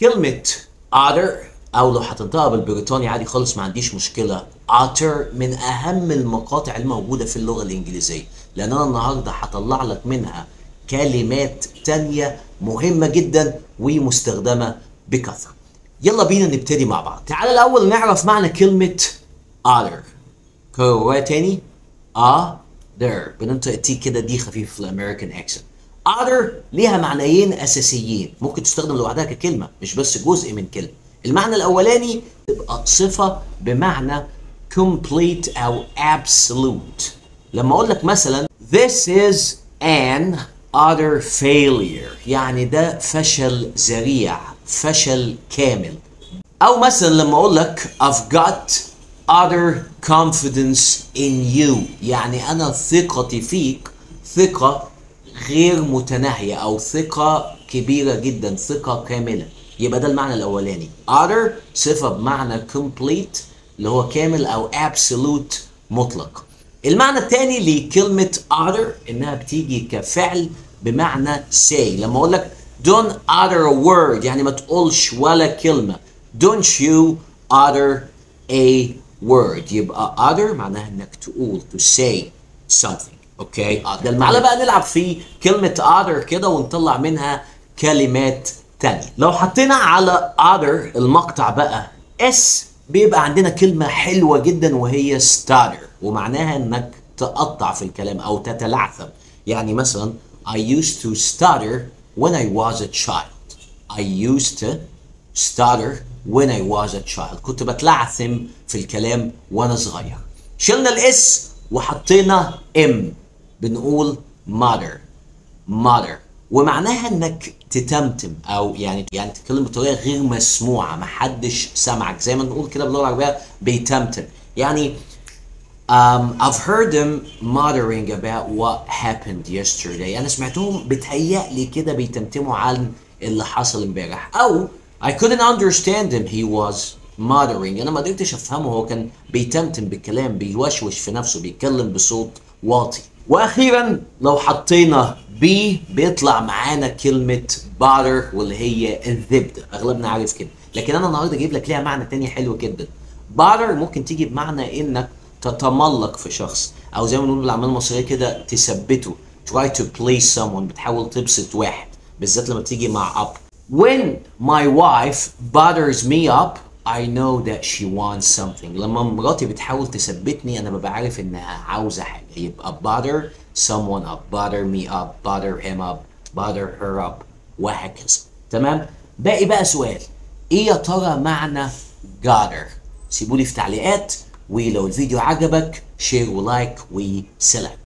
كلمة otter أو لو هتنطقها بالبريطاني عادي خالص ما عنديش مشكلة. otter من أهم المقاطع الموجودة في اللغة الإنجليزية، لأن أنا النهاردة هطلع لك منها كلمات تانية مهمة جدا ومستخدمة بكثرة. يلا بينا نبتدي مع بعض. تعال الأول نعرف معنى كلمة otter. كررها تاني. otter بننطق التي كده دي خفيف في الأمريكان أكسنت. otter ليها معنيين أساسيين، ممكن تستخدم لوحدها ككلمة مش بس جزء من كلمة. المعنى الأولاني تبقى صفة بمعنى complete أو absolute. لما أقول لك مثلا this is an utter failure يعني ده فشل ذريع، فشل كامل. أو مثلا لما أقول لك I've got utter confidence in you يعني أنا ثقتي فيك ثقة غير متناهية أو ثقة كبيرة جدا، ثقة كاملة. يبقى ده المعنى الأولاني. utter صفة بمعنى complete اللي هو كامل أو absolute مطلق. المعنى الثاني لكلمة utter إنها بتيجي كفعل بمعنى say. لما أقول لك don't utter a word يعني ما تقولش ولا كلمة. don't you utter a word يبقى utter معناها إنك تقول to say something. اوكي ده المعنى. بقى نلعب في كلمة utter كده ونطلع منها كلمات تانية. لو حطينا على utter المقطع بقى s بيبقى عندنا كلمة حلوة جدا وهي stutter ومعناها انك تقطع في الكلام او تتلعثم. يعني مثلا I used to stutter when I was a child. I used to stutter when I was a child. كنت بتلعثم في الكلام وانا صغير. شلنا الاس وحطينا ام بنقول mother ومعناها انك تتمتم او يعني تتكلم بطريقه غير مسموعه محدش سمعك، زي ما نقول كده باللغه العربيه بيتمتم. يعني I've heard them muttering about what happened yesterday. انا سمعتهم بتهيألي كده بيتمتموا عن اللي حصل امبارح. او I couldn't understand him he was muttering. انا ما قدرتش افهمه، هو كان بيتمتم بالكلام بيوشوش في نفسه بيتكلم بصوت واطي. واخيرا لو حطينا بي بيطلع معانا كلمة butter واللي هي الزبدة، اغلبنا عارف كده، لكن انا النهارده جايب لك ليها معنى تاني حلو جدا. butter ممكن تيجي بمعنى انك تتملق في شخص او زي ما بنقول بالعامية المصرية كده تثبته. try to please someone بتحاول تبسط واحد، بالذات لما تيجي مع up. when my wife butters me up I know that she wants something. لما مراتي بتحاول تثبتني أنا ببقى عارف إنها عاوزة حاجة. يبقى butter someone up, butter me up, butter him up, butter her up وهكذا. تمام؟ باقي بقى سؤال، إيه يا ترى معنى gotter؟ سيبولي في تعليقات، ولو الفيديو عجبك شير ولايك وسلام.